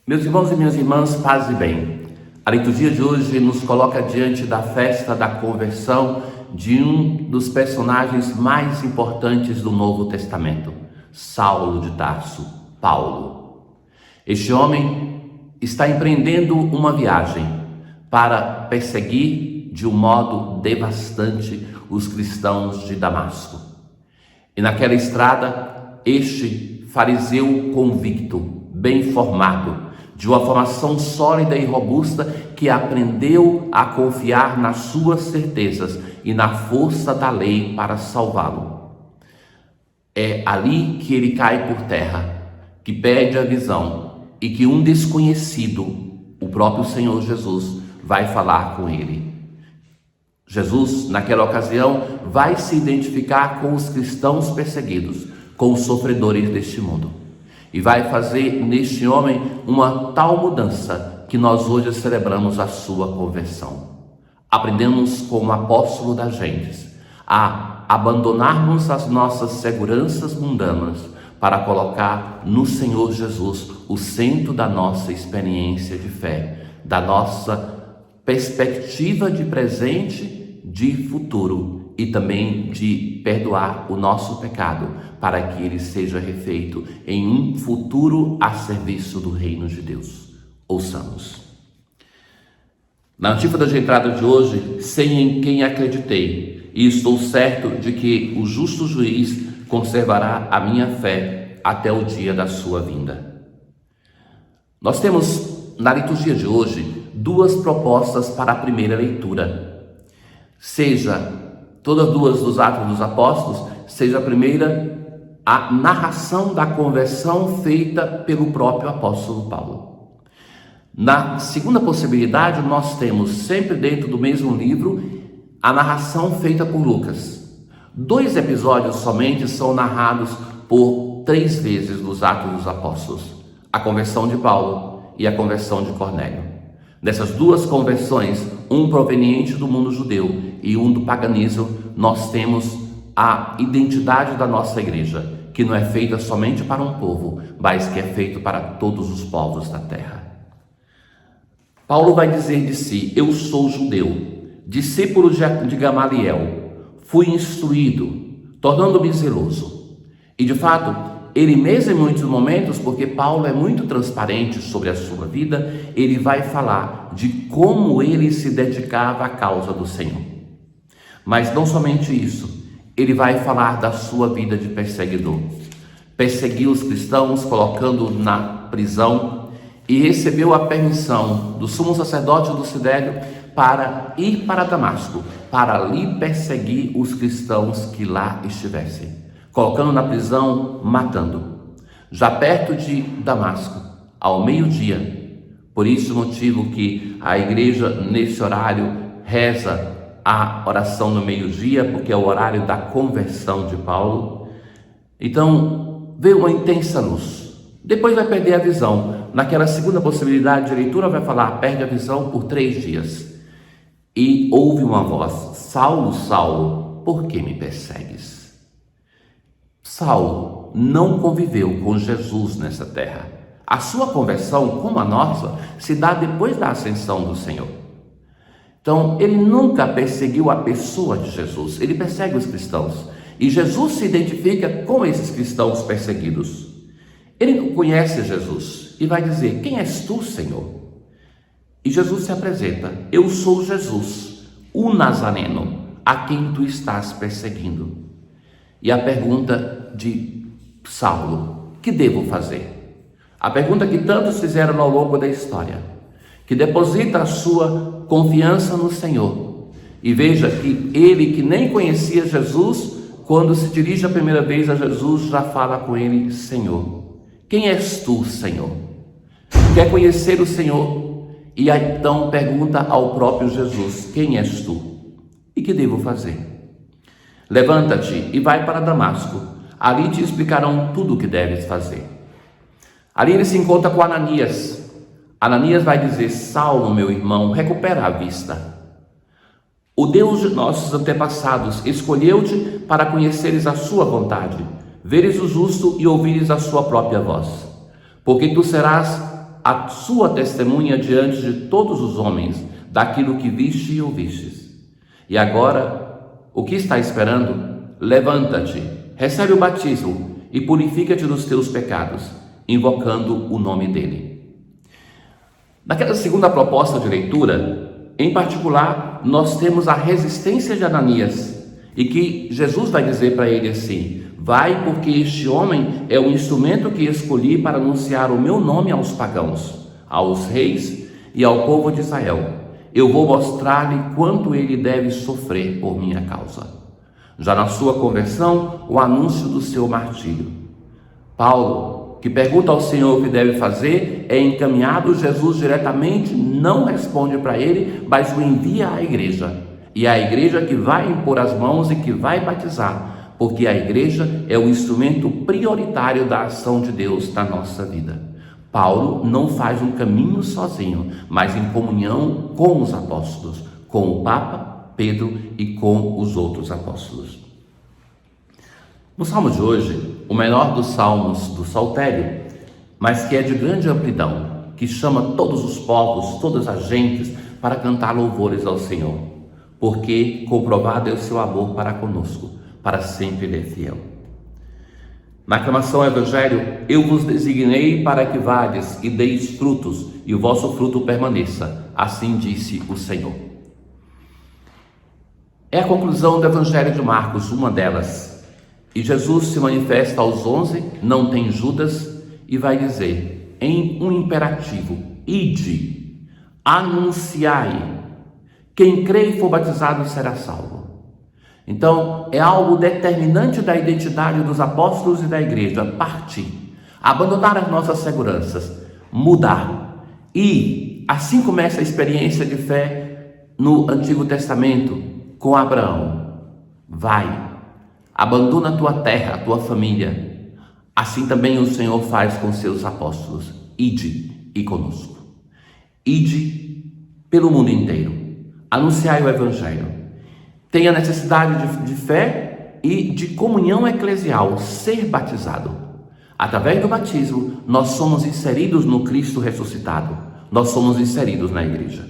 Meus irmãos e minhas irmãs, paz e bem. A liturgia de hoje nos coloca diante da festa da conversão de um dos personagens mais importantes do Novo Testamento, Saulo de Tarso, Paulo. Este homem está empreendendo uma viagem para perseguir de um modo devastante os cristãos de Damasco. E naquela estrada, este fariseu convicto, bem formado, de uma formação sólida e robusta, que aprendeu a confiar nas suas certezas e na força da lei para salvá-lo. É ali que ele cai por terra, que perde a visão e que um desconhecido, o próprio Senhor Jesus, vai falar com ele. Jesus, naquela ocasião, vai se identificar com os cristãos perseguidos, com os sofredores deste mundo. E vai fazer neste homem uma tal mudança que nós hoje celebramos a sua conversão. Aprendemos com o apóstolo das gentes a abandonarmos as nossas seguranças mundanas para colocar no Senhor Jesus o centro da nossa experiência de fé, da nossa perspectiva de presente, de futuro e também de perdoar o nosso pecado para que ele seja refeito em um futuro a serviço do reino de Deus. Ouçamos. Na antífona de entrada de hoje, sei em quem acreditei e estou certo de que o justo juiz conservará a minha fé até o dia da sua vinda. Nós temos na liturgia de hoje duas propostas para a primeira leitura. Seja todas duas dos Atos dos Apóstolos, seja a primeira a narração da conversão feita pelo próprio apóstolo Paulo. Na segunda possibilidade, nós temos sempre dentro do mesmo livro a narração feita por Lucas. 2 episódios somente são narrados por 3 vezes nos Atos dos Apóstolos: a conversão de Paulo e a conversão de Cornélio. Dessas duas conversões, um proveniente do mundo judeu e um do paganismo, nós temos a identidade da nossa igreja, que não é feita somente para um povo, mas que é feito para todos os povos da terra. Paulo vai dizer de si: eu sou judeu, discípulo de Gamaliel, fui instruído, tornando-me zeloso. E de fato, ele mesmo em muitos momentos, porque Paulo é muito transparente sobre a sua vida, ele vai falar de como ele se dedicava à causa do Senhor. Mas não somente isso, ele vai falar da sua vida de perseguidor. Perseguiu os cristãos, colocando na prisão, e recebeu a permissão do sumo sacerdote do Sidério para ir para Damasco, para ali perseguir os cristãos que lá estivessem, colocando na prisão, matando. Já perto de Damasco, ao meio-dia, por isso motivo que a igreja nesse horário reza a oração no meio-dia, porque é o horário da conversão de Paulo. Então, veio uma intensa luz. Depois vai perder a visão. Naquela segunda possibilidade de leitura vai falar: perde a visão por 3 dias. E ouve uma voz: Saulo, Saulo, por que me persegues? Saulo não conviveu com Jesus nessa terra. A sua conversão, como a nossa, se dá depois da ascensão do Senhor. Então, ele nunca perseguiu a pessoa de Jesus, ele persegue os cristãos. E Jesus se identifica com esses cristãos perseguidos. Ele não conhece Jesus e vai dizer: quem és tu, Senhor? E Jesus se apresenta: eu sou Jesus, o Nazareno, a quem tu estás perseguindo. E a pergunta de Saulo: que devo fazer? A pergunta que tantos fizeram ao longo da história, que deposita a sua confiança no Senhor. E veja que ele, que nem conhecia Jesus, quando se dirige a primeira vez a Jesus, já fala com ele: Senhor. Quem és tu, Senhor? Quer conhecer o Senhor? E aí, então pergunta ao próprio Jesus: quem és tu? E que devo fazer? Levanta-te e vai para Damasco. Ali te explicarão tudo o que deves fazer. Ali ele se encontra com Ananias. Ananias vai dizer: Saulo, meu irmão, recupera a vista. O Deus de nossos antepassados escolheu-te para conheceres a sua vontade, veres o justo e ouvires a sua própria voz. Porque tu serás a sua testemunha diante de todos os homens, daquilo que viste e ouvistes. E agora, o que está esperando? Levanta-te, recebe o batismo e purifica-te dos teus pecados, invocando o nome dele. Naquela segunda proposta de leitura, em particular, nós temos a resistência de Ananias, e que Jesus vai dizer para ele assim: vai, porque este homem é o instrumento que escolhi para anunciar o meu nome aos pagãos, aos reis e ao povo de Israel. Eu vou mostrar-lhe quanto ele deve sofrer por minha causa. Já na sua conversão, o anúncio do seu martírio. Paulo, que pergunta ao Senhor o que deve fazer, é encaminhado. Jesus diretamente não responde para ele, mas o envia à igreja. E é a igreja que vai impor as mãos e que vai batizar, porque a igreja é o instrumento prioritário da ação de Deus na nossa vida. Paulo não faz um caminho sozinho, mas em comunhão com os apóstolos, com o Papa, Pedro e com os outros apóstolos. No salmo de hoje, o menor dos salmos do saltério, mas que é de grande amplidão, que chama todos os povos, todas as gentes, para cantar louvores ao Senhor, porque comprovado é o seu amor para conosco, para sempre ele é fiel. Na aclamação ao Evangelho, eu vos designei para que vades e deis frutos, e o vosso fruto permaneça, assim disse o Senhor. É a conclusão do Evangelho de Marcos, uma delas. E Jesus se manifesta aos 11, não tem Judas, e vai dizer, em um imperativo: ide, anunciai, quem crê e for batizado será salvo. Então, é algo determinante da identidade dos apóstolos e da igreja: partir, abandonar as nossas seguranças, mudar. E assim começa a experiência de fé no Antigo Testamento com Abraão. Vai, abandona a tua terra, a tua família. Assim também o Senhor faz com seus apóstolos: ide e conosco. Ide pelo mundo inteiro, anunciai o Evangelho. Tem a necessidade de fé e de comunhão eclesial, ser batizado. Através do batismo, nós somos inseridos no Cristo ressuscitado. Nós somos inseridos na igreja.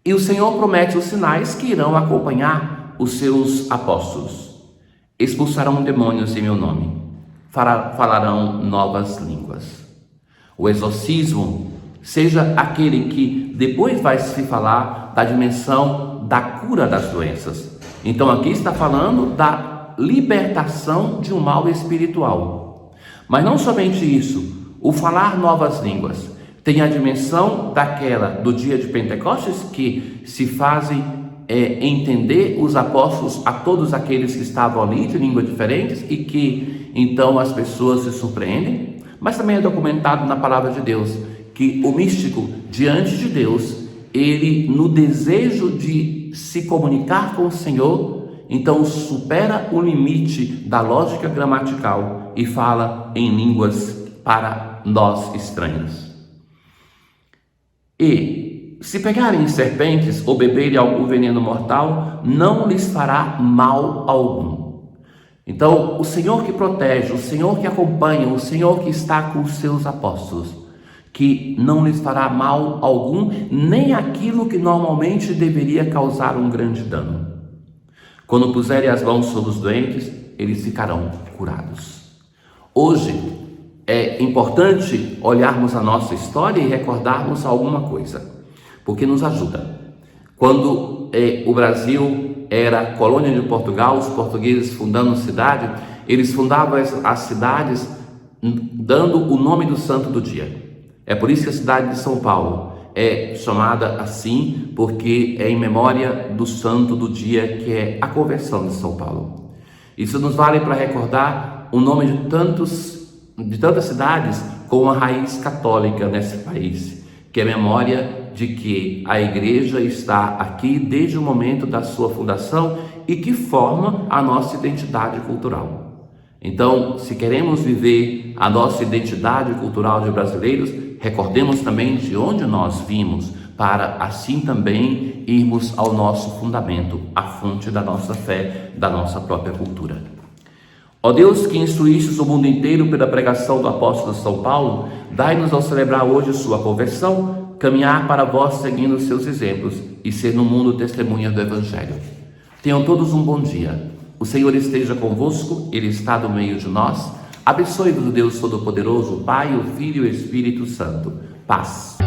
E o Senhor promete os sinais que irão acompanhar os seus apóstolos. Expulsarão demônios em meu nome. Falarão novas línguas. O exorcismo, seja aquele que depois vai se falar da dimensão da cura das doenças. Então aqui está falando da libertação de um mal espiritual. Mas não somente isso, o falar novas línguas tem a dimensão daquela do dia de Pentecostes, que se fazem entender os apóstolos a todos aqueles que estavam ali de línguas diferentes, e que então as pessoas se surpreendem. Mas também é documentado na palavra de Deus que o místico, diante de Deus, ele, no desejo de se comunicar com o Senhor, então supera o limite da lógica gramatical e fala em línguas para nós estranhas. E se pegarem serpentes ou beberem algum veneno mortal, não lhes fará mal algum. Então, o Senhor que protege, o Senhor que acompanha, o Senhor que está com os seus apóstolos, que não lhes fará mal algum, nem aquilo que normalmente deveria causar um grande dano. Quando puserem as mãos sobre os doentes, eles ficarão curados. Hoje é importante olharmos a nossa história e recordarmos alguma coisa, porque nos ajuda. Quando o Brasil era colônia de Portugal, os portugueses fundando cidade, eles fundavam as cidades dando o nome do santo do dia. É por isso que a cidade de São Paulo é chamada assim, porque é em memória do santo do dia, que é a conversão de São Paulo. Isso nos vale para recordar o nome de tantas cidades com uma raiz católica nesse país, que é memória de que a igreja está aqui desde o momento da sua fundação e que forma a nossa identidade cultural. Então, se queremos viver a nossa identidade cultural de brasileiros, recordemos também de onde nós vimos, para assim também irmos ao nosso fundamento, a fonte da nossa fé, da nossa própria cultura. Ó Deus, que instruístes o mundo inteiro pela pregação do apóstolo São Paulo, dai-nos ao celebrar hoje sua conversão, caminhar para vós seguindo os seus exemplos e ser no mundo testemunha do Evangelho. Tenham todos um bom dia. O Senhor esteja convosco, Ele está no meio de nós. Abençoe-vos o Deus Todo-Poderoso, o Pai, o Filho e o Espírito Santo. Paz.